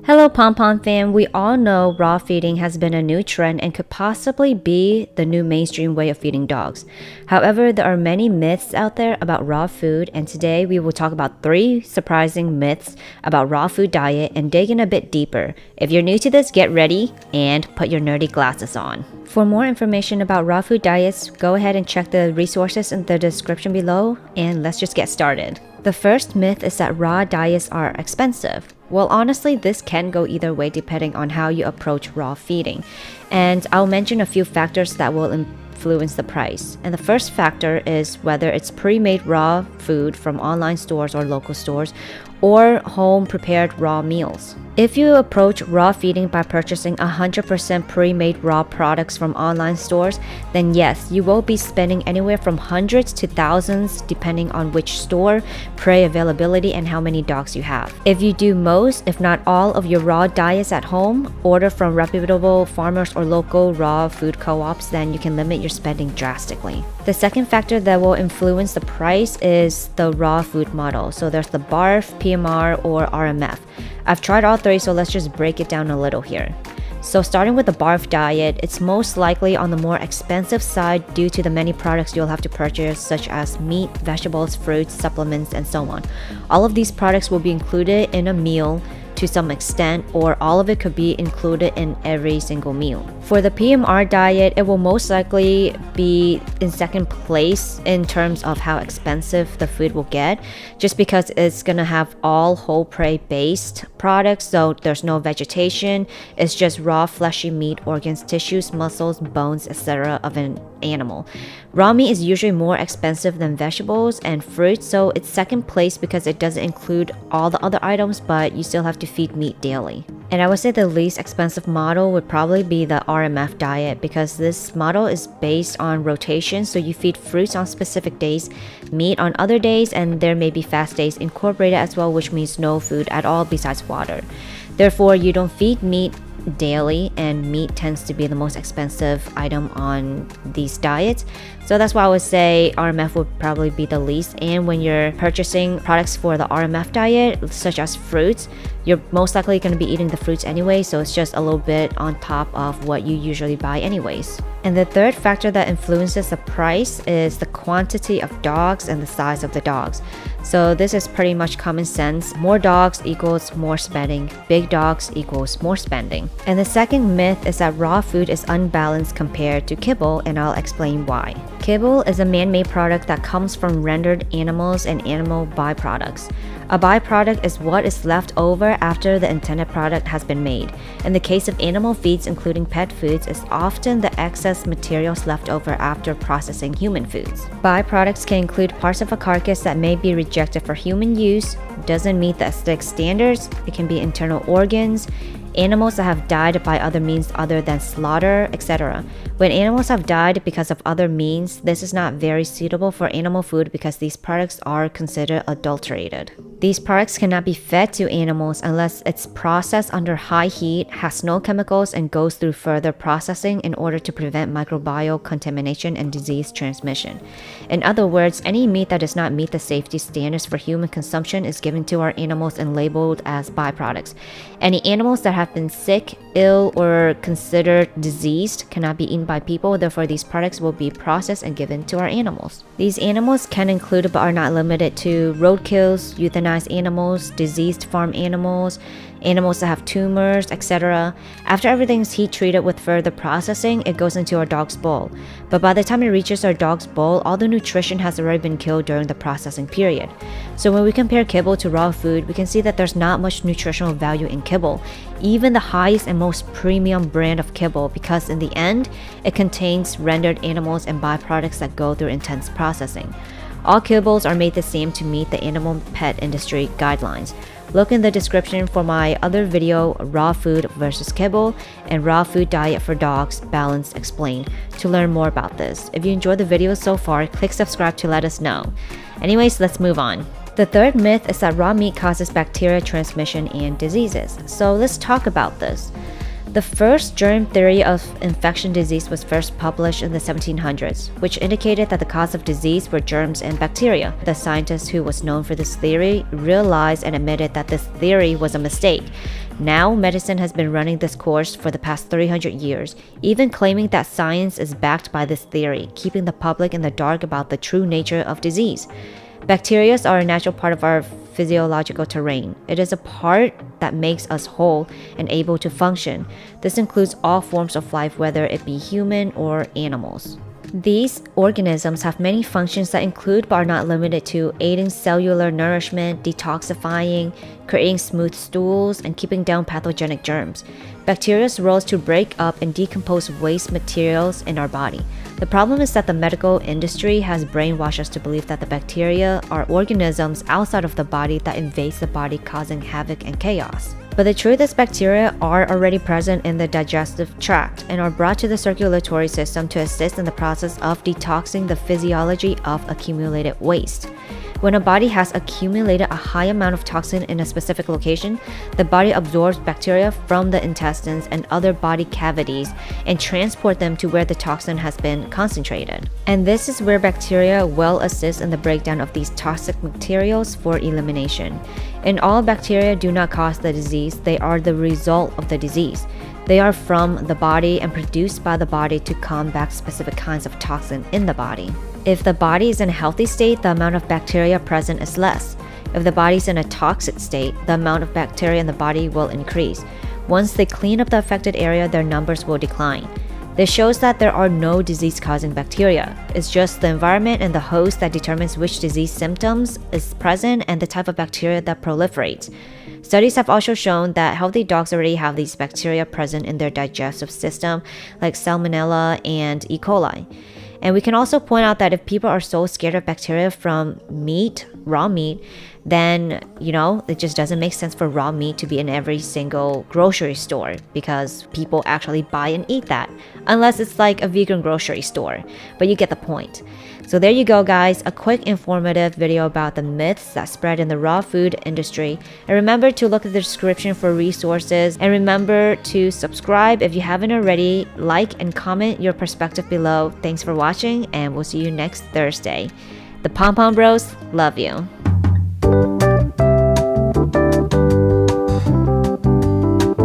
Hello Pom Pom fam, we all know raw feeding has been a new trend and could possibly be the new mainstream way of feeding dogs. However, there are many myths out there about raw food, and today we will talk about 3 surprising myths about raw food diet and dig in a bit deeper. If you're new to this, get ready and put your nerdy glasses on. For more information about raw food diets, go ahead and check the resources in the description below, and let's just get started. The first myth is that raw diets are expensive. Well, honestly, this can go either way depending on how you approach raw feeding. And I'll mention a few factors that will influence the price. And the first factor is whether it's pre-made raw food from online stores or local stores or home-prepared raw meals. If you approach raw feeding by purchasing 100% pre-made raw products from online stores, then yes, you will be spending anywhere from hundreds to thousands depending on which store, prey availability, and how many dogs you have. If you do most, if not all, of your raw diets at home, order from reputable farmers or local raw food co-ops, then you can limit your spending drastically. The second factor that will influence the price is the raw food model. So there's the BARF, PMR, or RMF. I've tried all 3, so let's just break it down a little here. So starting with the BARF diet, it's most likely on the more expensive side due to the many products you'll have to purchase, such as meat, vegetables, fruits, supplements, and so on. All of these products will be included in a meal to some extent, or all of it could be included in every single meal. For the PMR diet, it will most likely be in second place in terms of how expensive the food will get, just because it's gonna have all whole prey based products, so there's no vegetation, it's just raw fleshy meat, organs, tissues, muscles, bones, etc. of an animal. Raw meat is usually more expensive than vegetables and fruits, so it's second place because it doesn't include all the other items, but you still have to feed meat daily. And I would say the least expensive model would probably be the RMF diet, because this model is based on rotation, so you feed fruits on specific days, meat on other days, and there may be fast days incorporated as well, which means no food at all besides water. Therefore, you don't feed meat daily, and meat tends to be the most expensive item on these diets. So that's why I would say RMF would probably be the least. And when you're purchasing products for the RMF diet, such as fruits, you're most likely going to be eating the fruits anyway, so it's just a little bit on top of what you usually buy anyways. And the third factor that influences the price is the quantity of dogs and the size of the dogs. So this is pretty much common sense. More dogs equals more spending. Big dogs equals more spending. And the second myth is that raw food is unbalanced compared to kibble, and I'll explain why. Kibble is a man-made product that comes from rendered animals and animal byproducts. A byproduct is what is left over after the intended product has been made. In the case of animal feeds, including pet foods, it's often the excess materials left over after processing human foods. Byproducts can include parts of a carcass that may be rejected for human use, doesn't meet the aesthetic standards, it can be internal organs, animals that have died by other means other than slaughter, etc. When animals have died because of other means, this is not very suitable for animal food because these products are considered adulterated. These products cannot be fed to animals unless it's processed under high heat, has no chemicals, and goes through further processing in order to prevent microbial contamination and disease transmission. In other words, any meat that does not meet the safety standards for human consumption is given to our animals and labeled as byproducts. Any animals that have been sick, ill, or considered diseased cannot be eaten by people, therefore these products will be processed and given to our animals. These animals can include but are not limited to roadkills, euthanized animals, diseased farm animals, animals that have tumors, etc. After everything's heat treated with further processing, it goes into our dog's bowl. But by the time it reaches our dog's bowl, all the nutrition has already been killed during the processing period. So when we compare kibble to raw food, we can see that there's not much nutritional value in kibble, even the highest and most premium brand of kibble, because in the end, it contains rendered animals and byproducts that go through intense processing. All kibbles are made the same to meet the animal pet industry guidelines. Look in the description for my other video, Raw Food versus Kibble and Raw Food Diet for Dogs, Balanced Explained, to learn more about this. If you enjoyed the video so far, click subscribe to let us know. Anyways, let's move on. The third myth is that raw meat causes bacteria transmission and diseases. So let's talk about this. The first germ theory of infection disease was first published in the 1700s, which indicated that the cause of disease were germs and bacteria. The scientist who was known for this theory realized and admitted that this theory was a mistake. Now, medicine has been running this course for the past 300 years, even claiming that science is backed by this theory, keeping the public in the dark about the true nature of disease. Bacteria are a natural part of our physiological terrain. It is a part that makes us whole and able to function. This includes all forms of life, whether it be human or animals. These organisms have many functions that include but are not limited to aiding cellular nourishment, detoxifying, creating smooth stools, and keeping down pathogenic germs. Bacteria's role is to break up and decompose waste materials in our body. The problem is that the medical industry has brainwashed us to believe that the bacteria are organisms outside of the body that invades the body, causing havoc and chaos. But the truth is, bacteria are already present in the digestive tract and are brought to the circulatory system to assist in the process of detoxing the physiology of accumulated waste. When a body has accumulated a high amount of toxin in a specific location, the body absorbs bacteria from the intestines and other body cavities and transport them to where the toxin has been concentrated. And this is where bacteria will assist in the breakdown of these toxic materials for elimination. And all bacteria do not cause the disease, they are the result of the disease. They are from the body and produced by the body to combat specific kinds of toxin in the body. If the body is in a healthy state, the amount of bacteria present is less. If the body is in a toxic state, the amount of bacteria in the body will increase. Once they clean up the affected area, their numbers will decline. This shows that there are no disease-causing bacteria. It's just the environment and the host that determines which disease symptoms is present and the type of bacteria that proliferates. Studies have also shown that healthy dogs already have these bacteria present in their digestive system, like Salmonella and E. coli. And we can also point out that if people are so scared of bacteria from meat, raw meat, then, it just doesn't make sense for raw meat to be in every single grocery store because people actually buy and eat that, unless it's like a vegan grocery store. But you get the point. So there you go, guys, a quick informative video about the myths that spread in the raw food industry. And remember to look at the description for resources, and remember to subscribe if you haven't already, like and comment your perspective below. Thanks for watching, and we'll see you next Thursday. The Pom Pom Bros love you.